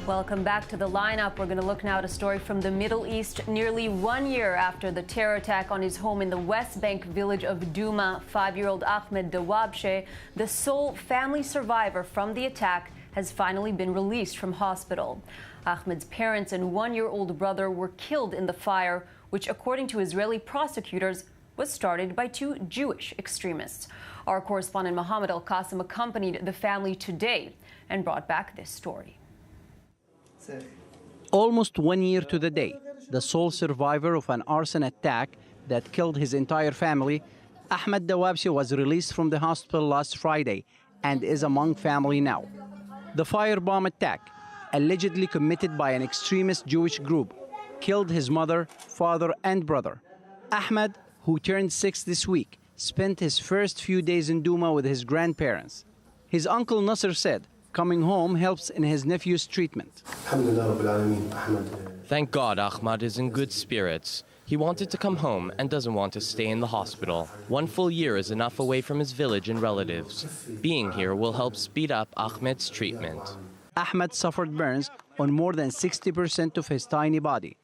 Welcome back to the lineup. We're going to look now at a story from the Middle East. Nearly 1 year after the terror attack on his home in the West Bank village of Douma, 5-year-old Ahmed Dawabshe, the sole family survivor from the attack, has finally been released from hospital. Ahmed's parents and 1-year-old brother were killed in the fire, which, according to Israeli prosecutors, was started by 2 Jewish extremists. Our correspondent Mohamed El Kouso accompanied the family today and brought back this story. Almost 1 year to the day, the sole survivor of an arson attack that killed his entire family, Ahmed Dawabshe was released from the hospital last Friday and is among family now. The firebomb attack, allegedly committed by an extremist Jewish group, killed his mother, father, and brother. Ahmed, who turned 6 this week, spent his first few days in Douma with his grandparents. His uncle Nasser said coming home helps in his nephew's treatment. Thank God Ahmed is in good spirits. He wanted to come home and doesn't want to stay in the hospital. 1 full year is enough away from his village and relatives. Being here will help speed up Ahmed's treatment. Ahmed suffered burns on more than 60% of his tiny body.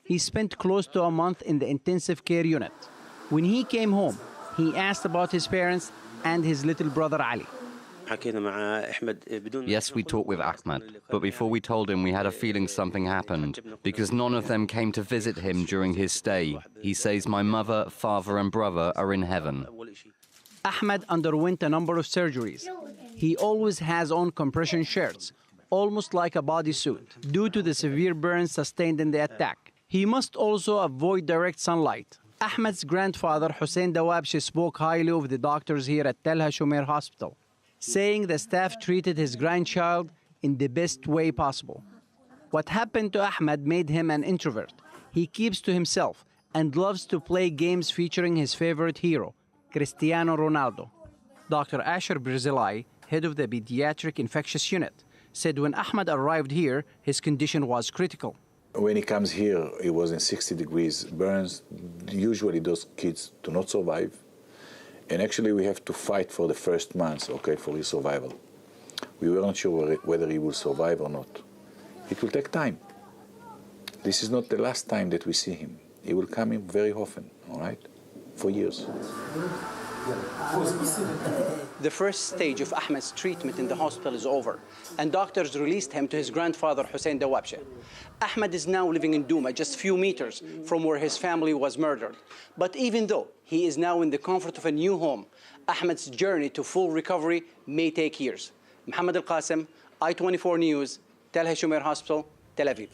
He spent close to a month in the intensive care unit. When he came home, he asked about his parents and his little brother Ali. Yes, we talked with Ahmed, but before we told him, we had a feeling something happened, because none of them came to visit him during his stay. He says, my mother, father, and brother are in heaven. Ahmed underwent a number of surgeries. He always has on compression shirts, almost like a bodysuit, due to the severe burns sustained in the attack. He must also avoid direct sunlight. Ahmed's grandfather, Hussein Dawabshe, spoke highly of the doctors here at Tel Hashomer Hospital, saying the staff treated his grandchild in the best way possible. What happened to Ahmed made him an introvert. He keeps to himself and loves to play games featuring his favorite hero, Cristiano Ronaldo. Dr. Asher Birzilai, head of the pediatric infectious unit, said when Ahmed arrived here, his condition was critical. When he comes here, he was in 60 degrees burns. Usually those kids do not survive. And actually, we have to fight for the first months, okay, for his survival. We weren't sure whether he will survive or not. It will take time. This is not the last time that we see him. He will come in very often, all right, for years. The first stage of Ahmed's treatment in the hospital is over, and doctors released him to his grandfather, Hussein Dawabshe. Ahmed is now living in Douma, just a few meters from where his family was murdered. But even though he is now in the comfort of a new home, Ahmed's journey to full recovery may take years. Mohamed El Kouso, I24 News, Tel Hashomer Hospital, Tel Aviv.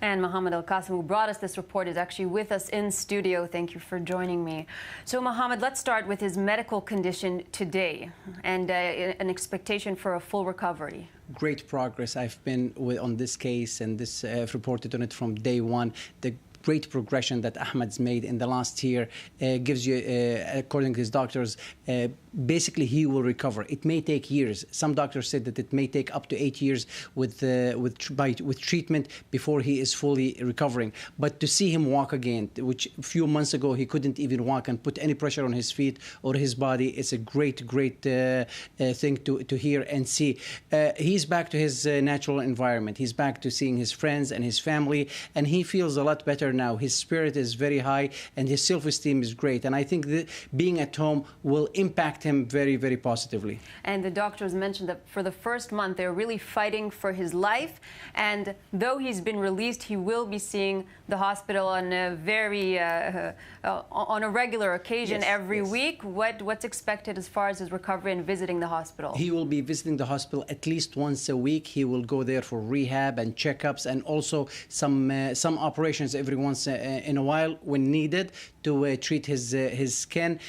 And Mohamed El Kouso, who brought us this report, is actually with us in studio. Thank you for joining me. So, Mohamed, let's start with his medical condition today and an expectation for a full recovery. Great progress. I've been on this case, and this I've reported on it from day one. The great progression that Ahmed's made in the last year gives you, according to his doctors, basically he will recover. It may take years. Some doctors said that it may take up to 8 years with treatment before he is fully recovering. But to see him walk again, which a few months ago he couldn't even walk and put any pressure on his feet or his body, it's a great thing to hear and see. He's back to his natural environment. He's back to seeing his friends and his family, and he feels a lot better now. His spirit is very high and his self-esteem is great. And I think that being at home will impact him very, very positively. And the doctors mentioned that for the first month, they're really fighting for his life. And though he's been released, he will be seeing the hospital on a regular occasion every week. What's expected as far as his recovery and visiting the hospital? He will be visiting the hospital at least once a week. He will go there for rehab and checkups, and also some operations every once in a while when needed to treat his skin.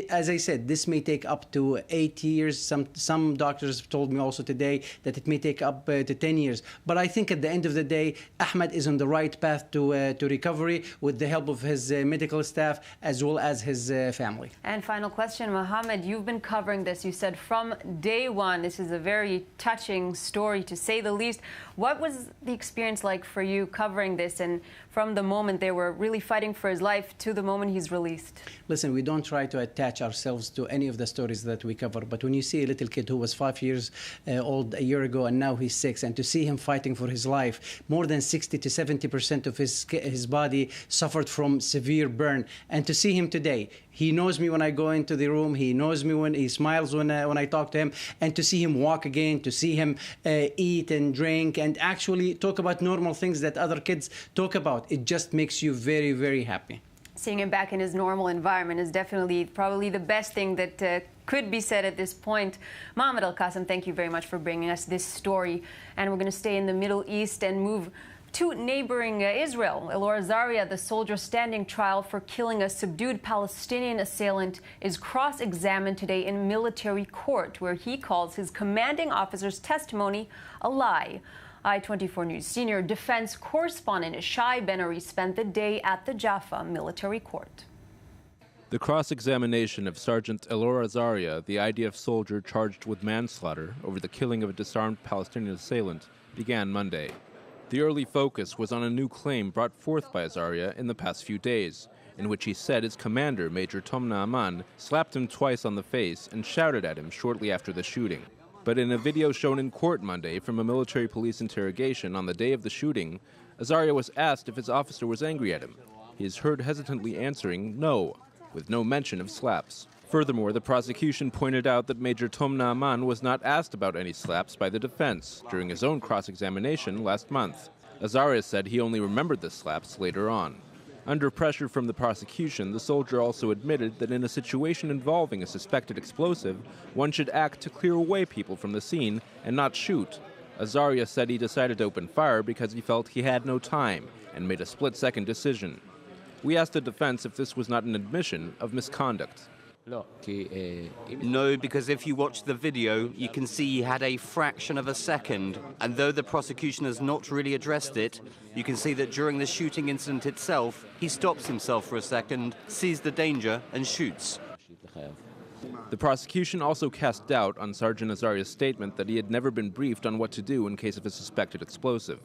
As I said, this may take up to 8 years. Some doctors have told me also today that it may take up to 10 years. But I think at the end of the day, Ahmed is on the right path to recovery with the help of his medical staff as well as his family. And final question, Mohamed, you've been covering this. You said from day one, this is a very touching story to say the least. What was the experience like for you covering this, and from the moment moment they were really fighting for his life to the moment he's released? Listen, we don't try to attach ourselves to any of the stories that we cover, but when you see a little kid who was 5 years old a year ago and now he's 6, and to see him fighting for his life, more than 60 to 70% of his body suffered from severe burn, and to see him today, he knows me when I go into the room, he knows me when he smiles when I talk to him, and to see him walk again, to see him eat and drink and actually talk about normal things that other kids talk about, it just makes you very, very happy. Seeing him back in his normal environment is definitely probably the best thing that could be said at this point. Mohamed El Kouso, thank you very much for bringing us this story. And we're going to stay in the Middle East and move to neighboring Israel. Elor Azaria, the soldier standing trial for killing a subdued Palestinian assailant, is cross-examined today in military court, where he calls his commanding officer's testimony a lie. I24news senior defense correspondent Shai Ben-Ari spent the day at the Jaffa military court. The cross-examination of Sergeant Elor Azaria, the IDF soldier charged with manslaughter over the killing of a disarmed Palestinian assailant, began Monday. The early focus was on a new claim brought forth by Azaria in the past few days, in which he said his commander, Major Tom Naaman, slapped him twice on the face and shouted at him shortly after the shooting. But in a video shown in court Monday from a military police interrogation on the day of the shooting, Azaria was asked if his officer was angry at him. He is heard hesitantly answering no, with no mention of slaps. Furthermore, the prosecution pointed out that Major Tom Naaman was not asked about any slaps by the defense during his own cross-examination last month. Azaria said he only remembered the slaps later on. Under pressure from the prosecution, the soldier also admitted that in a situation involving a suspected explosive, one should act to clear away people from the scene and not shoot. Azaria said he decided to open fire because he felt he had no time and made a split-second decision. We asked the defense if this was not an admission of misconduct. No, because if you watch the video, you can see he had a fraction of a second. And though the prosecution has not really addressed it, you can see that during the shooting incident itself, he stops himself for a second, sees the danger, and shoots. The prosecution also cast doubt on Sergeant Azaria's statement that he had never been briefed on what to do in case of a suspected explosive.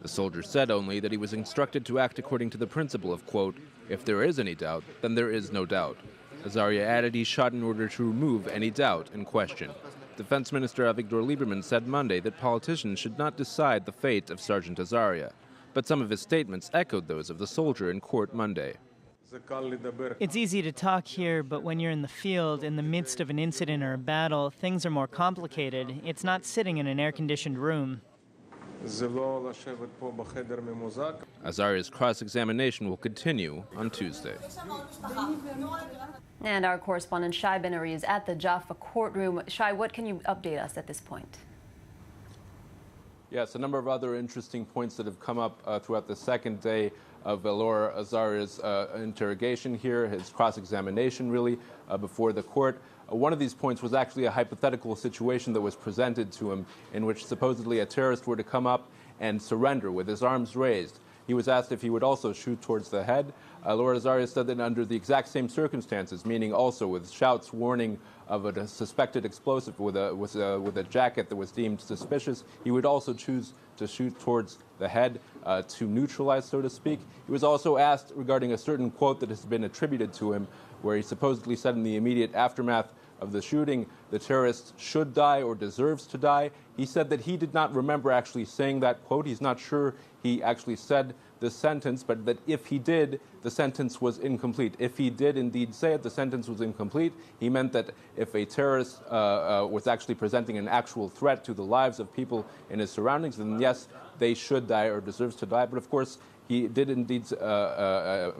The soldier said only that he was instructed to act according to the principle of, quote, if there is any doubt, then there is no doubt. Azaria added he shot in order to remove any doubt in question. Defense Minister Avigdor Lieberman said Monday that politicians should not decide the fate of Sergeant Azaria, but some of his statements echoed those of the soldier in court Monday. It's easy to talk here, but when you're in the field, in the midst of an incident or a battle, things are more complicated. It's not sitting in an air-conditioned room. Azaria's cross-examination will continue on Tuesday. And our correspondent Shai Ben-Ari is at the Jaffa courtroom. Shai, what can you update us at this point? Yes, a number of other interesting points that have come up throughout the second day of Elor Azaria's interrogation here, his cross-examination really before the court. One of these points was actually a hypothetical situation that was presented to him in which supposedly a terrorist were to come up and surrender with his arms raised. He was asked if he would also shoot towards the head. Elor Azaria said that under the exact same circumstances, meaning also with shouts warning of a suspected explosive with a jacket that was deemed suspicious, he would also choose to shoot towards the head to neutralize, so to speak. He was also asked regarding a certain quote that has been attributed to him, where he supposedly said in the immediate aftermath of the shooting, the terrorist should die or deserves to die. He said that he did not remember actually saying that quote. He's not sure he actually said this sentence, but that if he did, the sentence was incomplete. If he did indeed say it, the sentence was incomplete. He meant that if a terrorist was actually presenting an actual threat to the lives of people in his surroundings, then yes, they should die or deserves to die. But of course, he did indeed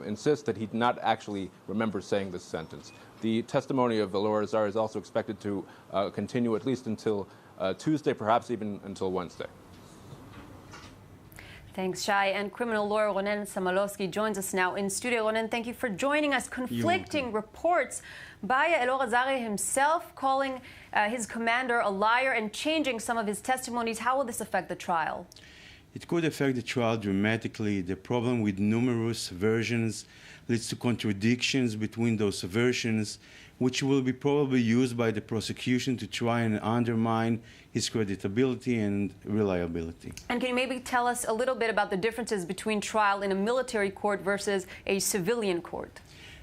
insist that he did not actually remember saying this sentence. The testimony of Elor Azaria is also expected to continue at least until Tuesday, perhaps even until Wednesday. Thanks, Shai. And criminal lawyer Ronen Samalowski joins us now in studio. Ronen, thank you for joining us. Conflicting reports by Elor Azaria himself calling his commander a liar and changing some of his testimonies. How will this affect the trial? It could affect the trial dramatically. The problem with numerous versions leads to contradictions between those versions, which will be probably used by the prosecution to try and undermine his credibility and reliability. And can you maybe tell us a little bit about the differences between trial in a military court versus a civilian court?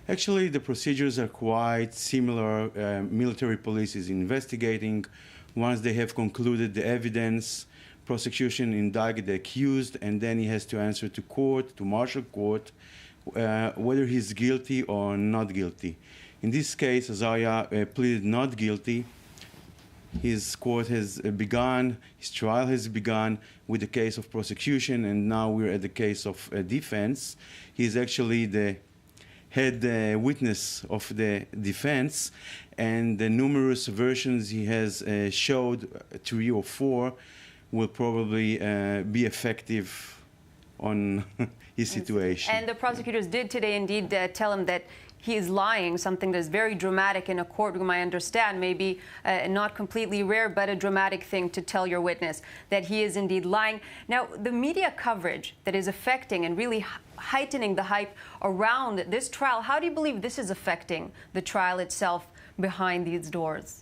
Actually, the procedures are quite similar. Military police is investigating. Once they have concluded the evidence, prosecution indicted the accused, and then he has to answer to court, to martial court, whether he's guilty or not guilty. In this case, Azaria pleaded not guilty. His court has begun, his trial has begun with the case of prosecution, and now we're at the case of defense. He's actually the head witness of the defense, and the numerous versions he has showed, 3 or 4, will probably be effective on his situation. And the prosecutors did today indeed tell him that he is lying, something that is very dramatic in a courtroom, I understand, maybe not completely rare, but a dramatic thing to tell your witness, that he is indeed lying. Now, the media coverage that is affecting and really heightening the hype around this trial, how do you believe this is affecting the trial itself behind these doors?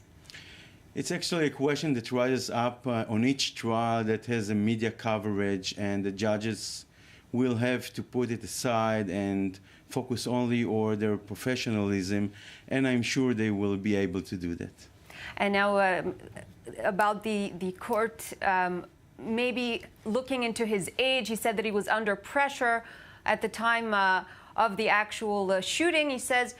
It's actually a question that rises up on each trial that has a media coverage, and the judges will have to put it aside and focus only on their professionalism, and I'm sure they will be able to do that. And now about the court, maybe looking into his age, he said that he was under pressure at the time of the actual shooting. He says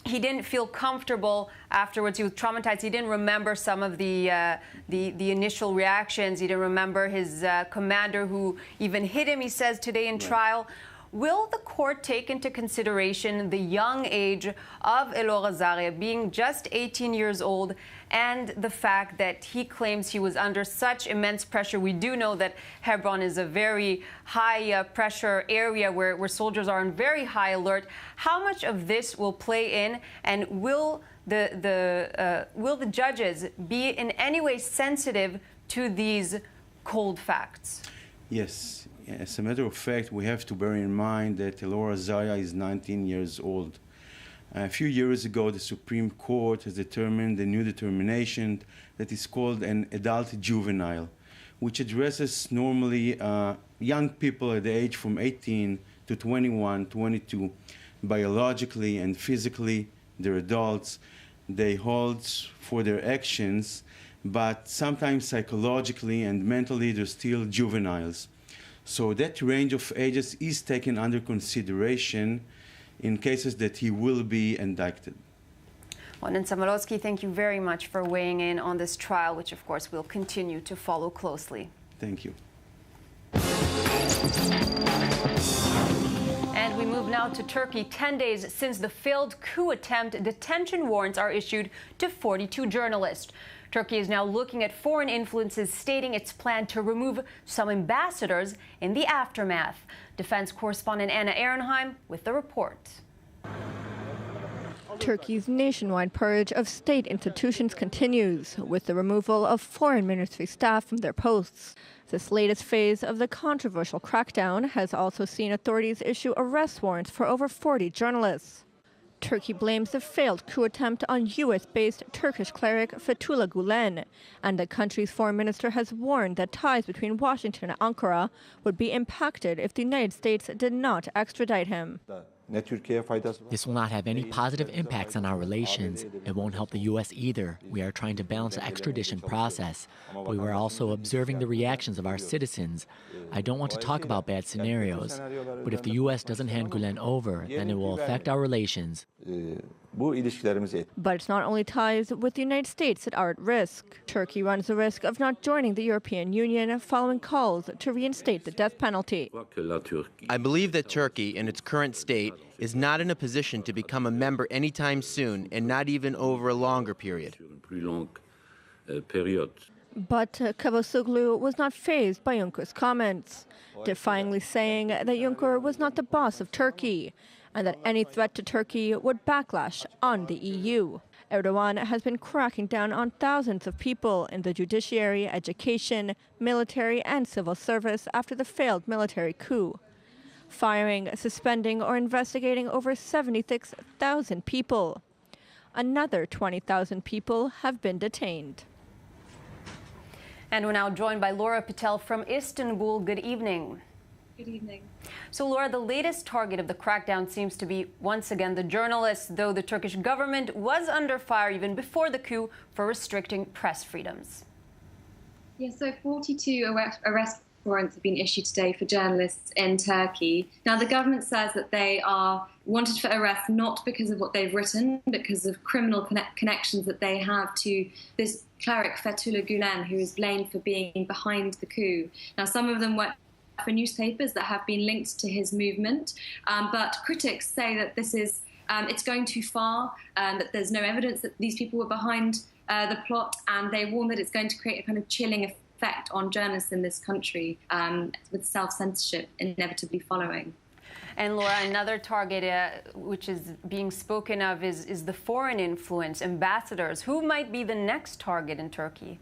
he didn't feel comfortable afterwards. He was traumatized. He didn't remember some of the initial reactions. He didn't remember his commander who even hit him, he says today in trial. Will the court take into consideration the young age of Elor Azaria, being just 18 years old, and the fact that he claims he was under such immense pressure? We do know that Hebron is a very high pressure area where soldiers are on very high alert. How much of this will play in, and will the judges be in any way sensitive to these cold facts? Yes. As a matter of fact, we have to bear in mind that Elor Azaria is 19 years old. A few years ago, the Supreme Court has determined a new determination that is called an adult juvenile, which addresses normally young people at the age from 18 to 21, 22. Biologically and physically, they're adults. They hold for their actions, but sometimes psychologically and mentally, they're still juveniles. So that range of ages is taken under consideration in cases that he will be indicted. Onen Samarowski, thank you very much for weighing in on this trial, which of course we'll continue to follow closely. Thank you. And we move now to Turkey. 10 days since the failed coup attempt, detention warrants are issued to 42 journalists. Turkey is now looking at foreign influences, stating its plan to remove some ambassadors in the aftermath. Defense correspondent Anna Ehrenheim with the report. Turkey's nationwide purge of state institutions continues, with the removal of foreign ministry staff from their posts. This latest phase of the controversial crackdown has also seen authorities issue arrest warrants for over 40 journalists. Turkey blames the failed coup attempt on U.S.-based Turkish cleric Fethullah Gulen, and the country's foreign minister has warned that ties between Washington and Ankara would be impacted if the United States did not extradite him. This will not have any positive impacts on our relations. It won't help the U.S. either. We are trying to balance the extradition process, but we are also observing the reactions of our citizens. I don't want to talk about bad scenarios, but if the U.S. doesn't hand Gulen over, then it will affect our relations. But it's not only ties with the United States that are at risk. Turkey runs the risk of not joining the European Union following calls to reinstate the death penalty. I believe that Turkey, in its current state, is not in a position to become a member anytime soon, and not even over a longer period. But Cavusoglu was not fazed by Juncker's comments, defyingly saying that Juncker was not the boss of Turkey, and that any threat to Turkey would backlash on the EU. Erdogan has been cracking down on thousands of people in the judiciary, education, military and civil service after the failed military coup, firing, suspending or investigating over 76,000 people. Another 20,000 people have been detained. And we're now joined by Laura Patel from Istanbul. Good evening. Good evening. So, Laura, the latest target of the crackdown seems to be, once again, the journalists, though the Turkish government was under fire even before the coup for restricting press freedoms. Yeah, so 42 arrest warrants have been issued today for journalists in Turkey. Now, the government says that they are wanted for arrest not because of what they've written, but because of criminal connections that they have to this cleric Fethullah Gulen, who is blamed for being behind the coup. Now, some of them work for newspapers that have been linked to his movement, but critics say that this is it's going too far, that there's no evidence that these people were behind the plot, and they warn that it's going to create a kind of chilling effect on journalists in this country, with self-censorship inevitably following. And Laura, another target which is being spoken of is the foreign influence, ambassadors. Who might be the next target in Turkey?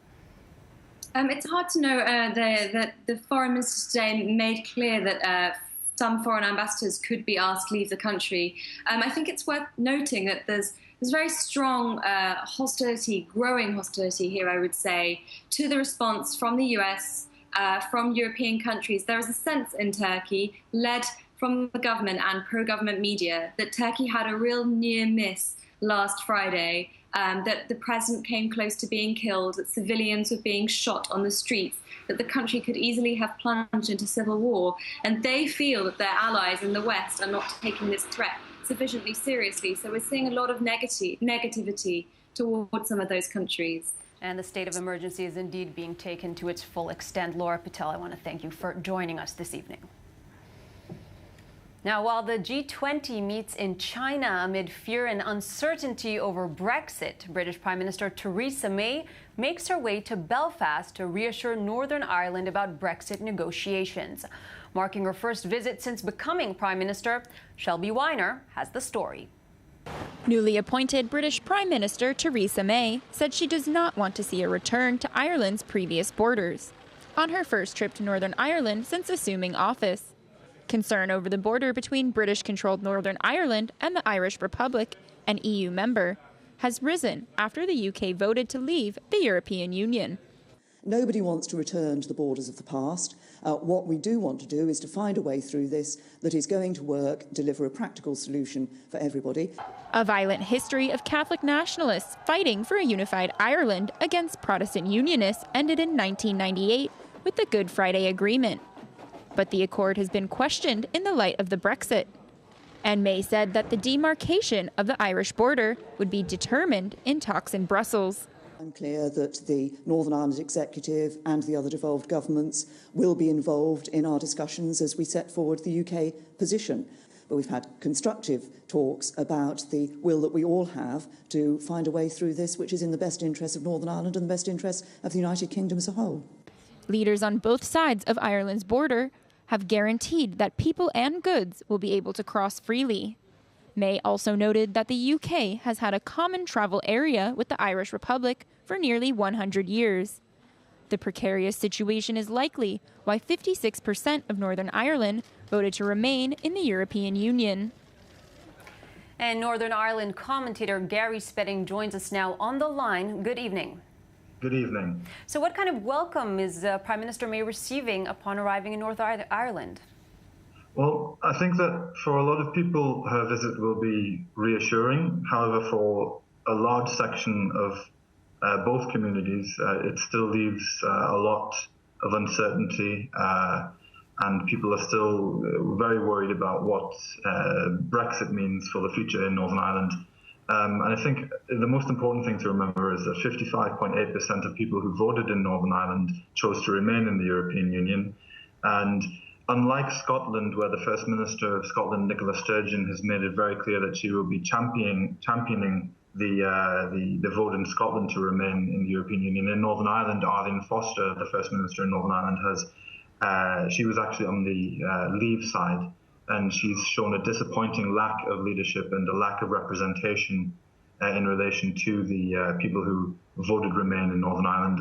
It's hard to know. The foreign minister today made clear that some foreign ambassadors could be asked to leave the country. I think it's worth noting that there's very strong hostility, growing hostility here, I would say, to the response from the US, from European countries. There is a sense in Turkey, led from the government and pro-government media, that Turkey had a real near miss last Friday, that the president came close to being killed, that civilians were being shot on the streets, that the country could easily have plunged into civil war. And they feel that their allies in the West are not taking this threat sufficiently seriously. So we're seeing a lot of negativity towards some of those countries. And the state of emergency is indeed being taken to its full extent. Laura Patel, I want to thank you for joining us this evening. Now, while the G20 meets in China amid fear and uncertainty over Brexit, British Prime Minister Theresa May makes her way to Belfast to reassure Northern Ireland about Brexit negotiations. Marking her first visit since becoming Prime Minister, Shelby Whiner has the story. Newly appointed British Prime Minister Theresa May said she does not want to see a return to Ireland's previous borders on her first trip to Northern Ireland since assuming office. Concern over the border between British-controlled Northern Ireland and the Irish Republic, an EU member, has risen after the UK voted to leave the European Union. Nobody wants to return to the borders of the past. What we do want to do is to find a way through this that is going to work, deliver a practical solution for everybody. A violent history of Catholic nationalists fighting for a unified Ireland against Protestant Unionists ended in 1998 with the Good Friday Agreement. But the accord has been questioned in the light of the Brexit. And May said that the demarcation of the Irish border would be determined in talks in Brussels. I'm clear that the Northern Ireland Executive and the other devolved governments will be involved in our discussions as we set forward the UK position. But we've had constructive talks about the will that we all have to find a way through this, which is in the best interest of Northern Ireland and the best interest of the United Kingdom as a whole. Leaders on both sides of Ireland's border have guaranteed that people and goods will be able to cross freely. May also noted that the UK has had a common travel area with the Irish Republic for nearly 100 years. The precarious situation is likely why 56% of Northern Ireland voted to remain in the European Union. And Northern Ireland commentator Gary Spedding joins us now on the line. Good evening. Good evening. So what kind of welcome is Prime Minister May receiving upon arriving in Northern Ireland? Well, I think that for a lot of people, her visit will be reassuring. However, for a large section of both communities, it still leaves a lot of uncertainty, and people are still very worried about what Brexit means for the future in Northern Ireland. And I think the most important thing to remember is that 55.8% of people who voted in Northern Ireland chose to remain in the European Union. And unlike Scotland, where the First Minister of Scotland, Nicola Sturgeon, has made it very clear that she will be championing the vote in Scotland to remain in the European Union, in Northern Ireland, Arlene Foster, the First Minister in Northern Ireland, she was actually on the Leave side. And she's shown a disappointing lack of leadership and a lack of representation in relation to the people who voted Remain in Northern Ireland.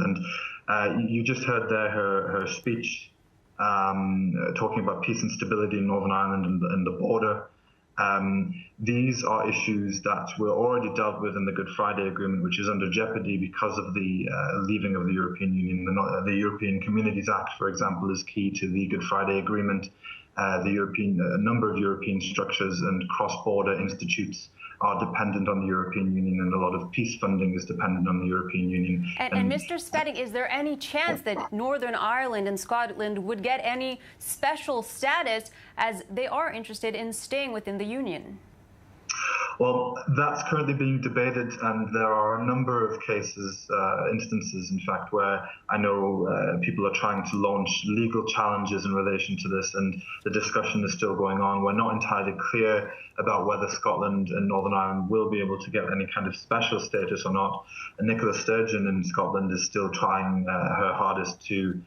And you just heard there her speech talking about peace and stability in Northern Ireland and the border. These are issues that were already dealt with in the Good Friday Agreement, which is under jeopardy because of the leaving of the European Union. The European Communities Act, for example, is key to the Good Friday Agreement. A number of European structures and cross-border institutes are dependent on the European Union, and a lot of peace funding is dependent on the European Union. And Mr. Spedding, is there any chance that Northern Ireland and Scotland would get any special status as they are interested in staying within the Union? Well, that's currently being debated, and there are a number of cases, instances, in fact, where I know people are trying to launch legal challenges in relation to this, and the discussion is still going on. We're not entirely clear about whether Scotland and Northern Ireland will be able to get any kind of special status or not. And Nicola Sturgeon in Scotland is still trying her hardest to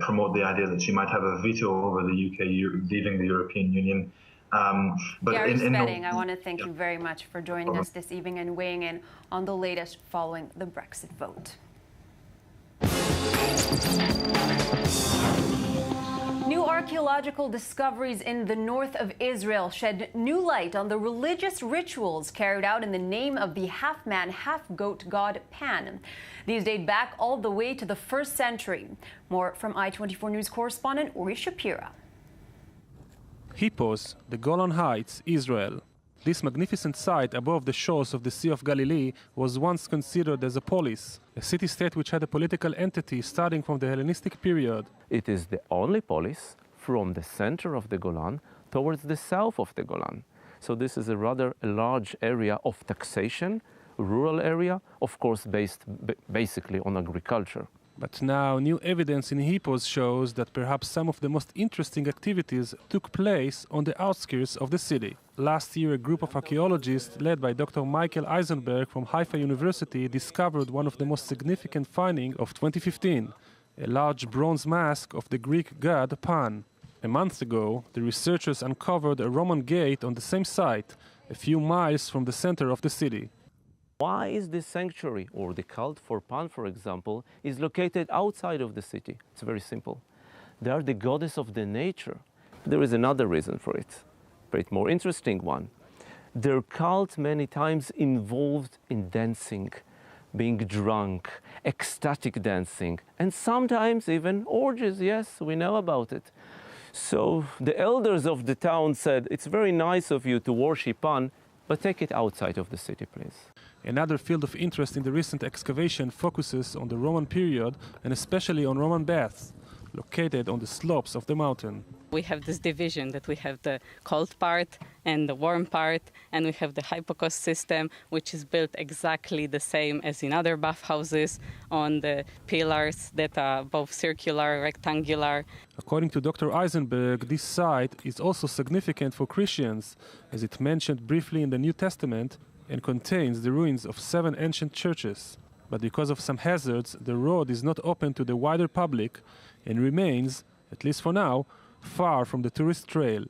promote the idea that she might have a veto over the UK leaving the European Union. Gary Spedding, I want to thank you very much for joining us this evening and weighing in on the latest following the Brexit vote. New archaeological discoveries in the north of Israel shed new light on the religious rituals carried out in the name of the half-man, half-goat god Pan. These date back all the way to the 1st century. More from I24 News correspondent Uri Shapira. Hippos, the Golan Heights, Israel. This magnificent site above the shores of the Sea of Galilee was once considered as a polis, a city-state which had a political entity starting from the Hellenistic period. It is the only polis from the center of the Golan towards the south of the Golan. So this is a rather large area of taxation, rural area, of course based basically on agriculture. But now new evidence in Hippos shows that perhaps some of the most interesting activities took place on the outskirts of the city. Last year, a group of archaeologists led by Dr. Michael Eisenberg from Haifa University discovered one of the most significant findings of 2015, a large bronze mask of the Greek god Pan. A month ago, the researchers uncovered a Roman gate on the same site, a few miles from the center of the city. Why is this sanctuary, or the cult for Pan, for example, is located outside of the city? It's very simple. They are the goddess of the nature. There is another reason for it, but more interesting one. Their cult many times involved in dancing, being drunk, ecstatic dancing, and sometimes even orgies. Yes, we know about it. So the elders of the town said, it's very nice of you to worship Pan, but take it outside of the city, please. Another field of interest in the recent excavation focuses on the Roman period and especially on Roman baths, located on the slopes of the mountain. We have this division that we have the cold part and the warm part, and we have the hypocauste system, which is built exactly the same as in other bathhouses on the pillars that are both circular, rectangular. According to Dr. Eisenberg, this site is also significant for Christians, as it mentioned briefly in the New Testament and contains the ruins of 7 ancient churches. But because of some hazards, the road is not open to the wider public and remains, at least for now, far from the tourist trail.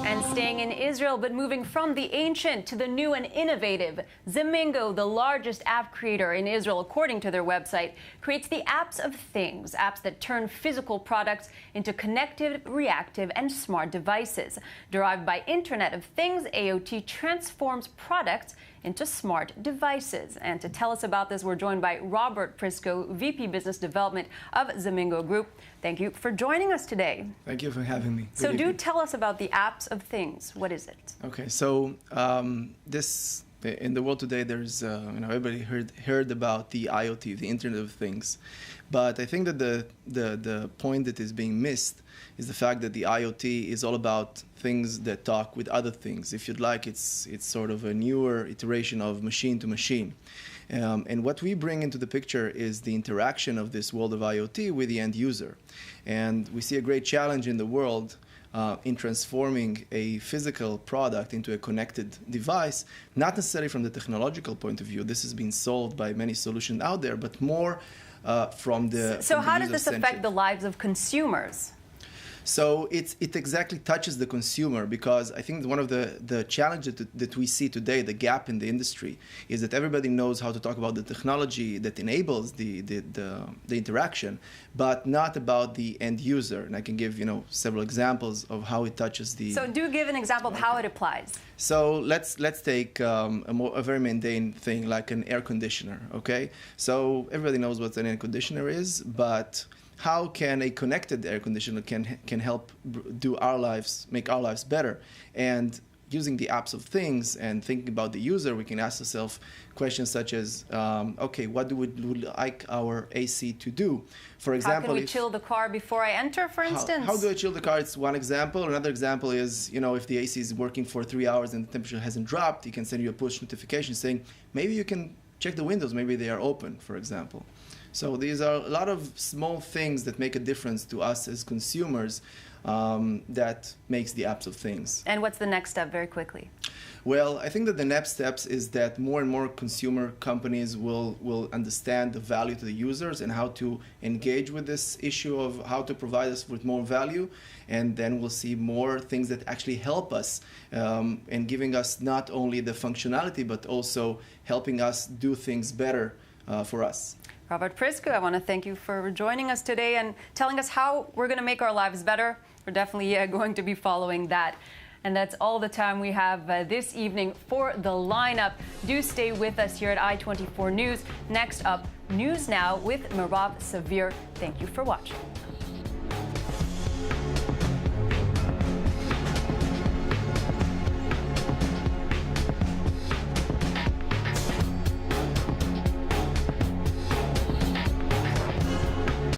And staying in Israel, but moving from the ancient to the new and innovative, Zamingo, the largest app creator in Israel, according to their website, creates the apps of things, apps that turn physical products into connected, reactive, and smart devices. Derived by Internet of Things, AOT transforms products into smart devices. And to tell us about this, we're joined by Robert Prisco, VP Business Development of Zamingo Group. Thank you for joining us today. Thank you for having me. So do tell us about the apps of things. What is it? Okay, so in the world today, there's everybody heard about the IoT, the Internet of Things, but I think that the point that is being missed is the fact that the IoT is all about things that talk with other things. If you'd like, it's sort of a newer iteration of machine to machine. And what we bring into the picture is the interaction of this world of IoT with the end user. And we see a great challenge in the world in transforming a physical product into a connected device, not necessarily from the technological point of view. This has been solved by many solutions out there, but more from the So how does this affect the lives of consumers? So it exactly touches the consumer, because I think one of the challenges that we see today, the gap in the industry, is that everybody knows how to talk about the technology that enables the interaction, but not about the end user. And I can give several examples of how it touches the. So do give an example of how it applies. So let's take a very mundane thing like an air conditioner. Okay, so everybody knows what an air conditioner is, but how can a connected air conditioner can help make our lives better? And using the apps of things and thinking about the user, we can ask ourselves questions such as, okay, what would like our AC to do? For example, how can we chill the car before I enter, for instance? How do I chill the car? It's one example. Another example is, if the AC is working for 3 hours and the temperature hasn't dropped, it can send you a push notification saying, maybe you can check the windows, maybe they are open, for example. So these are a lot of small things that make a difference to us as consumers that makes the apps of things. And what's the next step, very quickly? Well, I think that the next steps is that more and more consumer companies will understand the value to the users and how to engage with this issue of how to provide us with more value. And then we'll see more things that actually help us in giving us not only the functionality, but also helping us do things better for us. Robert Priscu, I want to thank you for joining us today and telling us how we're going to make our lives better. We're definitely going to be following that. And that's all the time we have this evening for the lineup. Do stay with us here at I24 News. Next up, News Now with Merav Savir. Thank you for watching.